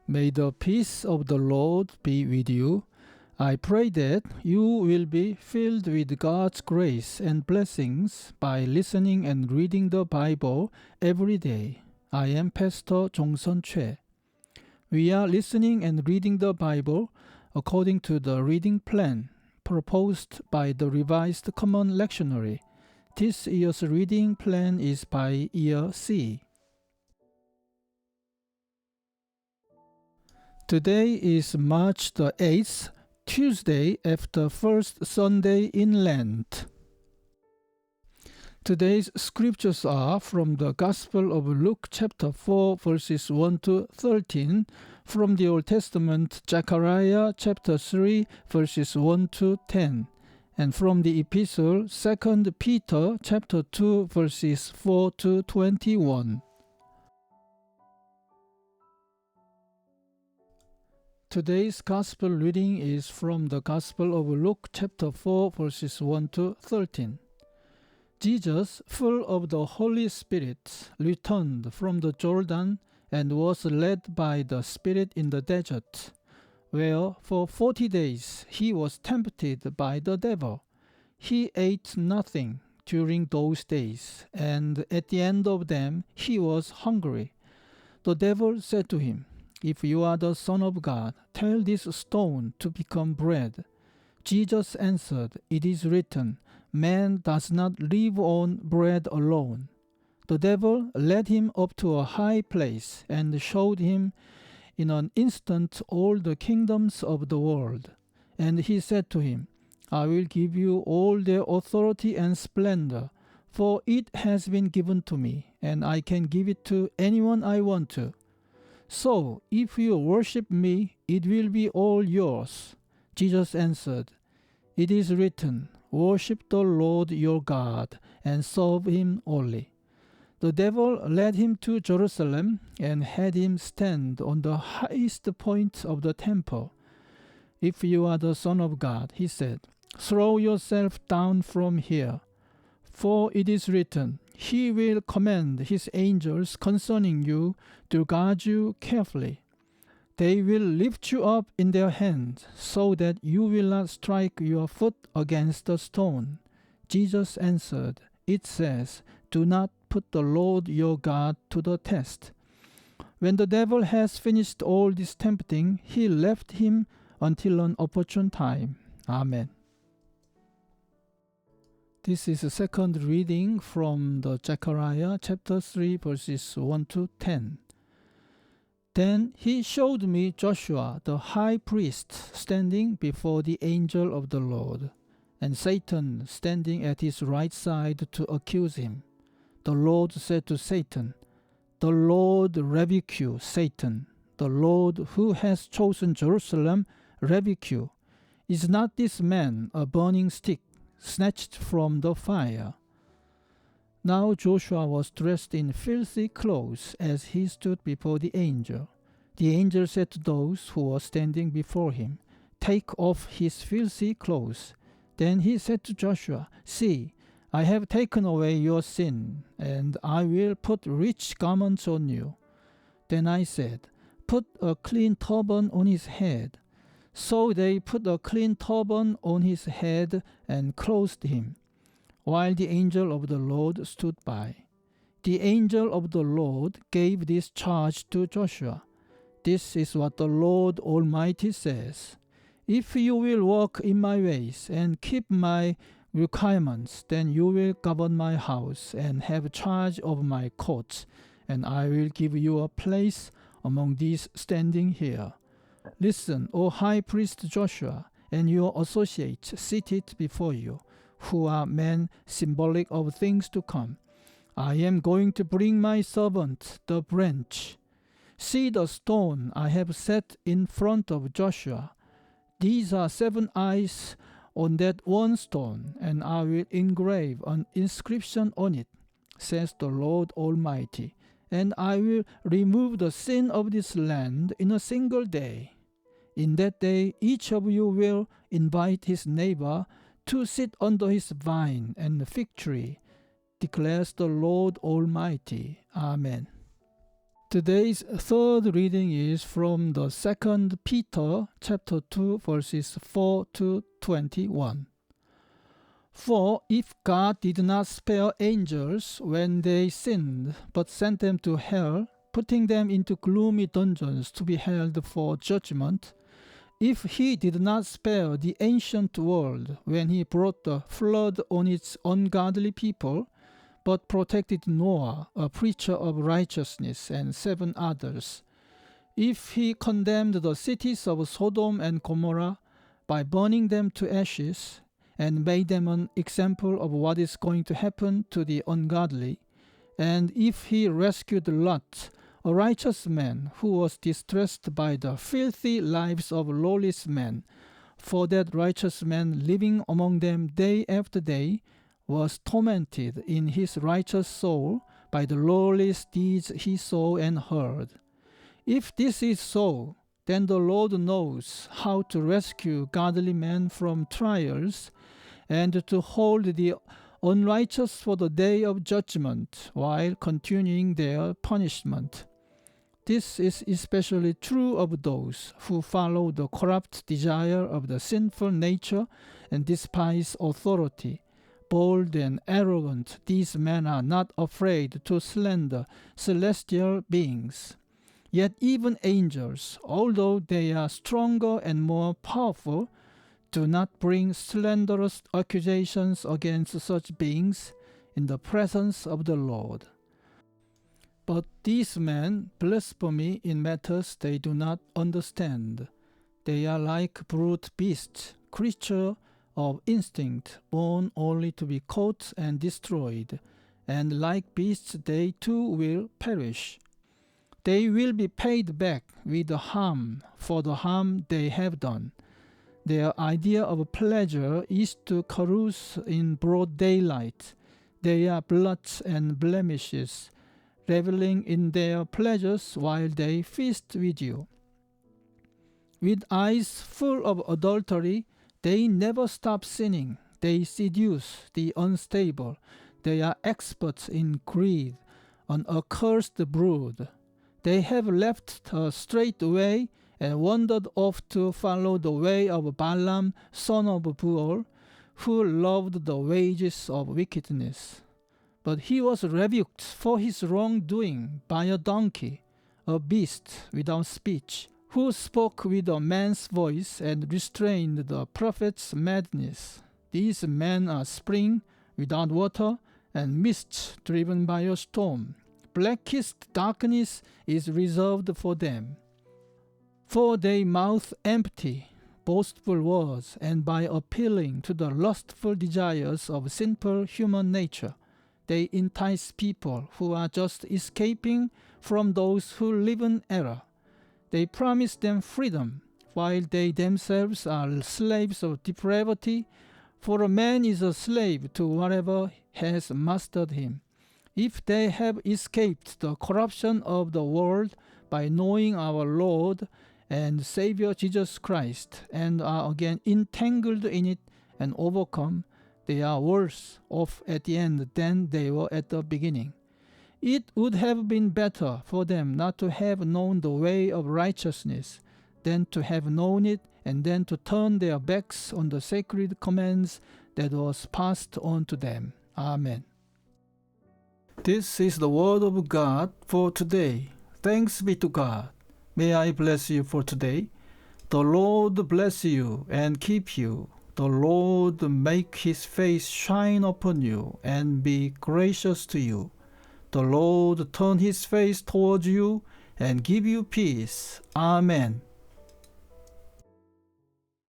May the peace of the Lord be with you. I pray that you will be filled with God's grace and blessings by listening and reading the Bible every day. I am Pastor Jongsun Choi. We are listening and reading the Bible according to the reading plan proposed by the Revised Common Lectionary. This year's reading plan is by year C. Today is March the 8th, Tuesday after first Sunday in Lent. Today's scriptures are from the Gospel of Luke chapter 4 verses 1 to 13, from the Old Testament Zechariah chapter 3 verses 1 to 10, and from the Epistle 2 Peter chapter 2 verses 4 to 21. Today's Gospel reading is from the Gospel of Luke chapter 4 verses 1 to 13. Jesus, full of the Holy Spirit, returned from the Jordan and was led by the Spirit in the desert, where for 40 days he was tempted by the devil. He ate nothing during those days, and at the end of them he was hungry. The devil said to him, "If you are the Son of God, tell this stone to become bread." Jesus answered, "It is written, man does not live on bread alone." The devil led him up to a high place and showed him in an instant all the kingdoms of the world. And he said to him, "I will give you all their authority and splendor, for it has been given to me, and I can give it to anyone I want to. So, if you worship me, it will be all yours." Jesus answered, "It is written, worship the Lord your God and serve him only." The devil led him to Jerusalem and had him stand on the highest point of the temple. "If you are the Son of God," he said, "throw yourself down from here. For it is written, he will command his angels concerning you to guard you carefully. They will lift you up in their hands so that you will not strike your foot against a stone." Jesus answered, "It says, do not put the Lord your God to the test." When the devil has finished all this tempting, he left him until an opportune time. Amen. This is a second reading from the Zechariah chapter 3 verses 1 to 10. Then he showed me Joshua the high priest standing before the angel of the Lord, and Satan standing at his right side to accuse him. The Lord said to Satan, "The Lord rebuke you, Satan. The Lord who has chosen Jerusalem rebuke you. Is not this man a burning stick, snatched from the fire?" Now Joshua was dressed in filthy clothes as he stood before the angel. The angel said to those who were standing before him, "Take off his filthy clothes." Then he said to Joshua, "See, I have taken away your sin, and I will put rich garments on you." Then I said, "Put a clean turban on his head." So they put a clean turban on his head and clothed him, while the angel of the Lord stood by. The angel of the Lord gave this charge to Joshua. "This is what the Lord Almighty says. If you will walk in my ways and keep my requirements, then you will govern my house and have charge of my courts, and I will give you a place among these standing here. Listen, O high priest Joshua, and your associates seated before you, who are men symbolic of things to come. I am going to bring my servant, the branch. See the stone I have set in front of Joshua. These are 7 eyes on that one stone, and I will engrave an inscription on it, says the Lord Almighty, and I will remove the sin of this land in a single day. In that day, each of you will invite his neighbor to sit under his vine and fig tree, declares the Lord Almighty. Amen." Today's third reading is from the Second Peter chapter 2 verses 4 to 21. For if God did not spare angels when they sinned, but sent them to hell, putting them into gloomy dungeons to be held for judgment, if he did not spare the ancient world when he brought the flood on its ungodly people, but protected Noah, a preacher of righteousness, and 7 others, if he condemned the cities of Sodom and Gomorrah by burning them to ashes, and made them an example of what is going to happen to the ungodly, and if he rescued Lot, a righteous man who was distressed by the filthy lives of lawless men, for that righteous man living among them day after day was tormented in his righteous soul by the lawless deeds he saw and heard. If this is so, then the Lord knows how to rescue godly men from trials, and to hold the unrighteous for the day of judgment while continuing their punishment. This is especially true of those who follow the corrupt desire of the sinful nature and despise authority. Bold and arrogant, these men are not afraid to slander celestial beings. Yet even angels, although they are stronger and more powerful, do not bring slanderous accusations against such beings in the presence of the Lord. But these men blaspheme in matters they do not understand. They are like brute beasts, creatures of instinct, born only to be caught and destroyed, and like beasts they too will perish. They will be paid back with harm for the harm they have done. Their idea of pleasure is to carouse in broad daylight. They are blots and blemishes, reveling in their pleasures while they feast with you. With eyes full of adultery, they never stop sinning. They seduce the unstable. They are experts in greed, an accursed brood. They have left a straight way and wandered off to follow the way of Balaam, son of Beor, who loved the wages of wickedness. But he was rebuked for his wrongdoing by a donkey, a beast without speech, who spoke with a man's voice and restrained the prophet's madness. These men are spring without water and mists driven by a storm. Blackest darkness is reserved for them. For they mouth empty, boastful words, and by appealing to the lustful desires of sinful human nature, they entice people who are just escaping from those who live in error. They promise them freedom, while they themselves are slaves of depravity, for a man is a slave to whatever has mastered him. If they have escaped the corruption of the world by knowing our Lord and Savior Jesus Christ, and are again entangled in it and overcome, they are worse off at the end than they were at the beginning. It would have been better for them not to have known the way of righteousness than to have known it and then to turn their backs on the sacred commands that was passed on to them. Amen. This is the word of God for today. Thanks be to God. May I bless you for today. The Lord bless you and keep you. The Lord make his face shine upon you and be gracious to you. The Lord turn his face towards you and give you peace. Amen.